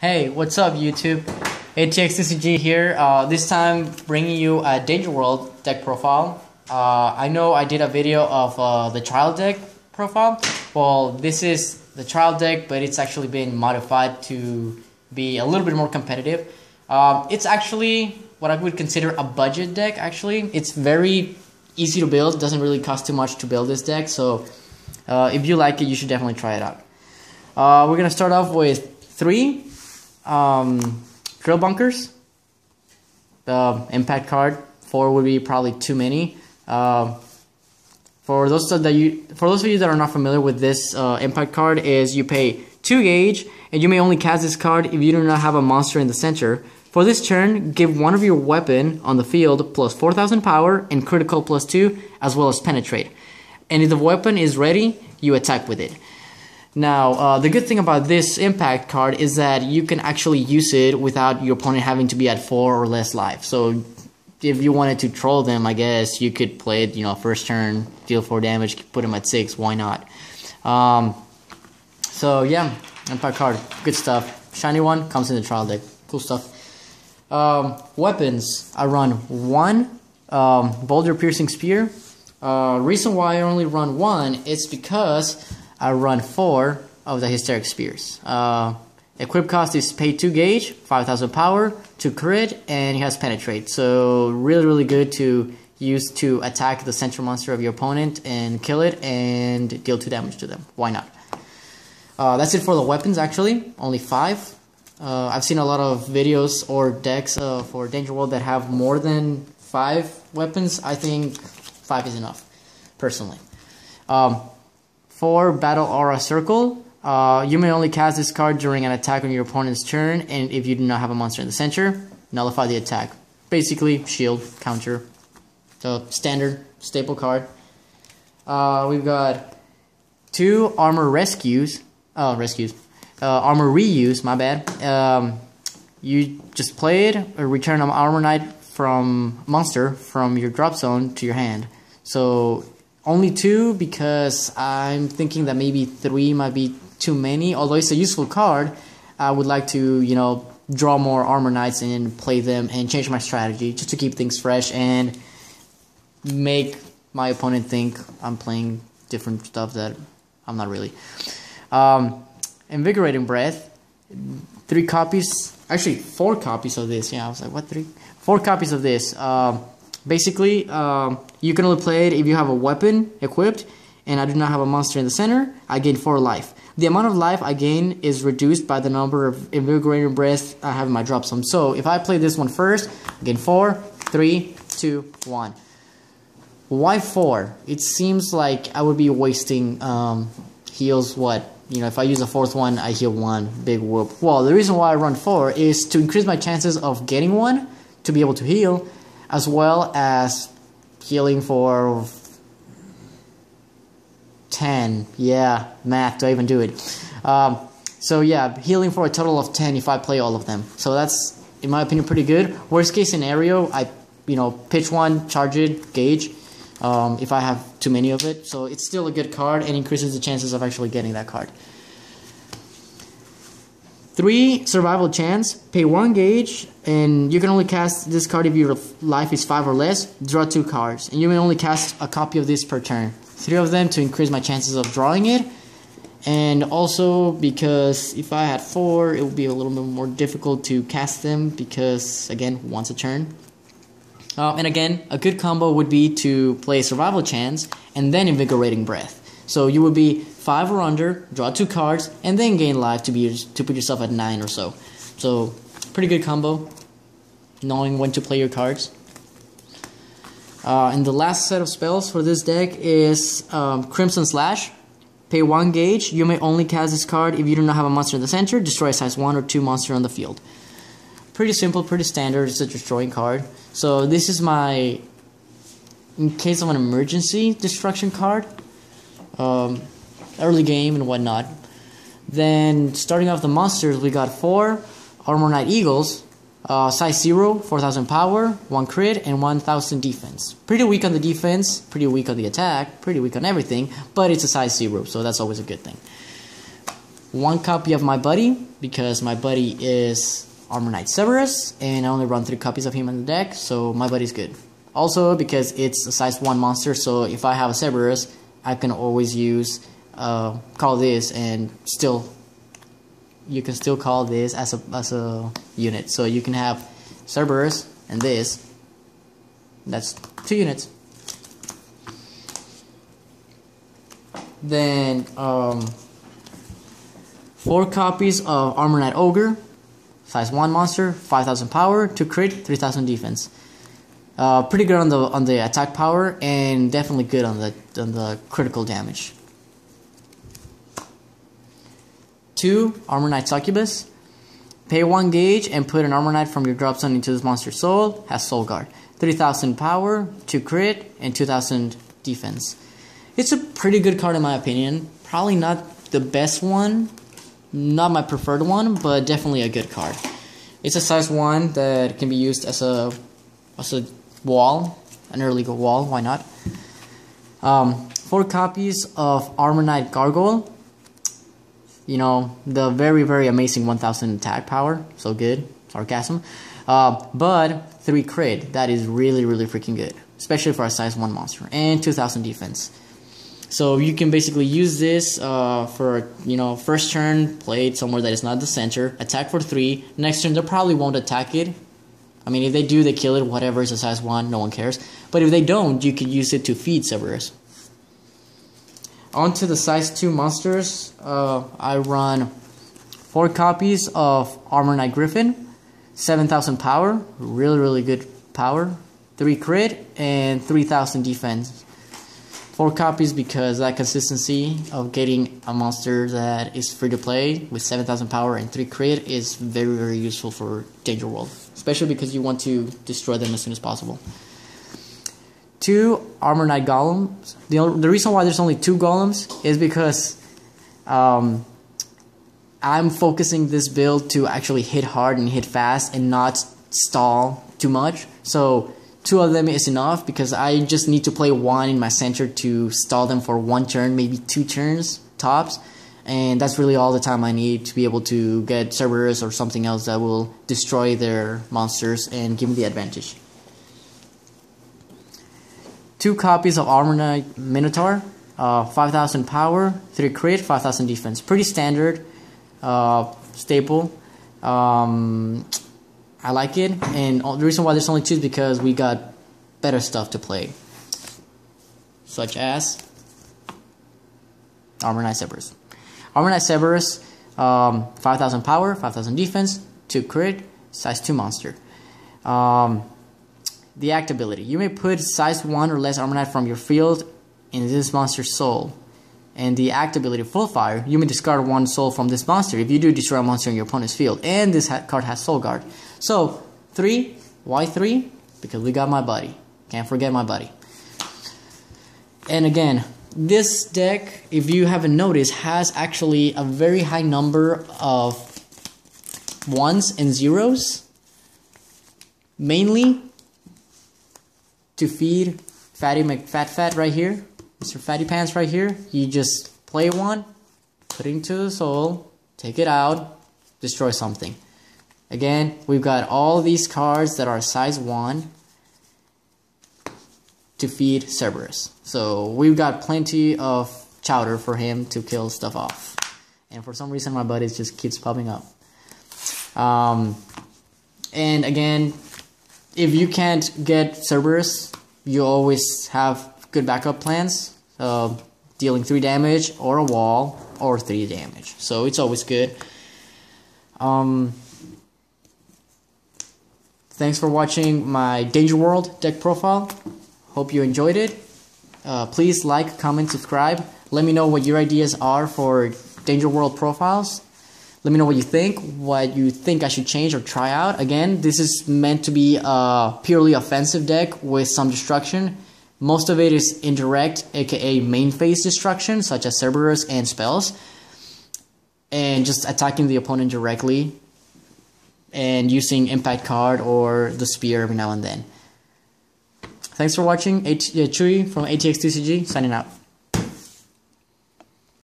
Hey, what's up YouTube? ATXCCG here, this time bringing you a Danger World deck profile. I know I did a video of the trial deck profile. Well, this is the trial deck, but it's actually been modified to be a little bit more competitive. It's actually what I would consider a budget deck actually. It's very easy to build, doesn't really cost too much to build this deck, so if you like it, you should definitely try it out. We're going to start off with 3 drill bunkers. Impact card. 4 would be probably too many. For those of you that are not familiar with this impact card, is you pay 2 gauge and you may only cast this card if you do not have a monster in the center. For this turn, give one of your weapon on the field plus 4,000 power and critical plus 2 as well as penetrate. And if the weapon is ready, you attack with it. Now, the good thing about this impact card is that you can actually use it without your opponent having to be at 4 or less life. So if you wanted to troll them, I guess you could play it, first turn, deal 4 damage, put him at 6, why not? So yeah, impact card, good stuff. Shiny one, comes in the trial deck, cool stuff. Weapons, I run 1 Boulder Piercing Spear. Reason why I only run 1 is because I run 4 of the Hysteric Spears. Equip cost is pay 2 gauge, 5,000 power, 2 crit, and he has penetrate. So really good to use to attack the central monster of your opponent and kill it and deal 2 damage to them. Why not? That's it for the weapons actually, only 5. I've seen a lot of videos or decks for Danger World that have more than 5 weapons. I think 5 is enough, personally. 4 Battle Aura Circle. You may only cast this card during an attack on your opponent's turn, and if you do not have a monster in the center, nullify the attack. Basically, shield, counter. So, standard, staple card. We've got 2 Armor Rescues. Armor Reuse, my bad. You just play it, or return an Armorknight monster from your drop zone to your hand. So, only 2 because I'm thinking that maybe 3 might be too many. Although it's a useful card, I would like to, draw more Armorknights and play them and change my strategy just to keep things fresh and make my opponent think I'm playing different stuff that I'm not really. Invigorating Breath. 3 copies, actually 4 copies of this. Yeah, I was like, what, 3? 4 copies of this. Basically, you can only play it if you have a weapon equipped, and I do not have a monster in the center. I gain 4 life. The amount of life I gain is reduced by the number of Invigorating Breath I have in my drop zone. So, if I play this one first, I gain 4, 3, 2, 1. Why 4? It seems like I would be wasting heals, what? If I use a 4th one, I heal 1, big whoop. Well, the reason why I run 4 is to increase my chances of getting 1, to be able to heal, as well as healing for 10. Yeah, math, do I even do it? So yeah, healing for a total of 10 if I play all of them. So that's, in my opinion, pretty good. Worst case scenario, I pitch 1, charge it, gauge, if I have too many of it. So it's still a good card and increases the chances of actually getting that card. 3 Survival Chance. Pay 1 gauge, and you can only cast this card if your life is 5 or less. Draw 2 cards, and you may only cast a copy of this per turn. 3 of them to increase my chances of drawing it, and also because if I had 4, it would be a little bit more difficult to cast them because, again, once a turn. And again, a good combo would be to play Survival Chance and then Invigorating Breath. So you would be 5 or under, draw 2 cards, and then gain life to put yourself at 9 or so. So, pretty good combo, knowing when to play your cards. And the last set of spells for this deck is Crimson Slash. Pay 1 gauge. You may only cast this card if you do not have a monster in the center. Destroy a size 1 or 2 monster on the field. Pretty simple, pretty standard. It's a destroying card. So this is my, in case of an emergency, destruction card. Early game and whatnot. Then starting off the monsters, we got 4 Armorknight Eagles, size 0, 4,000 power, 1 crit, and 1,000 defense. Pretty weak on the defense, pretty weak on the attack, pretty weak on everything, but it's a size 0, so that's always a good thing. 1 copy of my buddy, because my buddy is Armorknight Cerberus, and I only run 3 copies of him in the deck, so my buddy's good. Also, because it's a size 1 monster, so if I have a Cerberus, I can always use call this, and still you can still call this as a unit. So you can have Cerberus and this. That's 2 units. Then 4 copies of Armorknight Ogre, size 1 monster, 5,000 power, 2 crit, 3,000 defense. Pretty good on the attack power, and definitely good on the critical damage. 2 Armorknight Succubus. Pay 1 gauge and put an Armorknight from your drop zone into this monster's soul. Has Soul Guard. 3,000 power, 2 crit, and 2,000 defense. It's a pretty good card in my opinion. Probably not the best one. Not my preferred one, but definitely a good card. It's a size 1 that can be used as a wall, an early wall, why not? 4 copies of Armorknight Gargoyle. You know, the very, very amazing 1,000 attack power, so good, sarcasm. But 3 crit, that is really, really freaking good, especially for a size 1 monster, and 2,000 defense. So you can basically use this for, you know, first turn, play it somewhere that is not the center, attack for 3, next turn they probably won't attack it. I mean, if they do, they kill it, whatever, it's a size 1, no one cares. But if they don't, you could use it to feed Cerberus. On to the size 2 monsters, I run 4 copies of Armorknight Griffin, 7,000 power, really, really good power, 3 crit, and 3,000 defense. 4 copies because that consistency of getting a monster that is free to play with 7,000 power and 3 crit is very, very useful for Danger World, especially because you want to destroy them as soon as possible. 2 Armorknight Golems. The reason why there's only 2 Golems is because I'm focusing this build to actually hit hard and hit fast and not stall too much. So 2 of them is enough because I just need to play 1 in my center to stall them for 1 turn, maybe 2 turns tops. And that's really all the time I need to be able to get Cerberus or something else that will destroy their monsters and give me the advantage. 2 copies of Armorknight Minotaur, 5,000 power, 3 crit, 5,000 defense. Pretty standard, staple. I like it, and the reason why there's only 2 is because we got better stuff to play, such as Armorknight Cerberus. Armorknight Cerberus, 5,000 power, 5,000 defense, 2 crit, size 2 monster. The act ability. You may put size 1 or less Armorknight from your field in this monster's soul. And the act ability, Full Fire, you may discard 1 soul from this monster if you do destroy a monster in your opponent's field. And this card has Soul Guard. So, 3. Why 3? Because we got my buddy. Can't forget my buddy. And again, this deck, if you haven't noticed, has actually a very high number of 1s and 0s. Mainly to feed Fatty McFat right here. Mr. Fatty Pants right here. You just play 1, put it into the soul, take it out, destroy something. Again, we've got all these cards that are size 1 to feed Cerberus. So we've got plenty of chowder for him to kill stuff off. And for some reason my buddies just keeps popping up. And again, if you can't get Cerberus, you always have good backup plans. Dealing 3 damage or a wall or 3 damage. So it's always good. Thanks for watching my Danger World deck profile. Hope you enjoyed it. Please like, comment, subscribe. Let me know what your ideas are for Danger World profiles. Let me know what you think I should change or try out. Again, this is meant to be a purely offensive deck with some destruction. Most of it is indirect, aka main phase destruction, such as Cerberus and spells. And just attacking the opponent directly. And using impact card or the spear every now and then. Thanks for watching. Chewy from ATX2CG, signing out.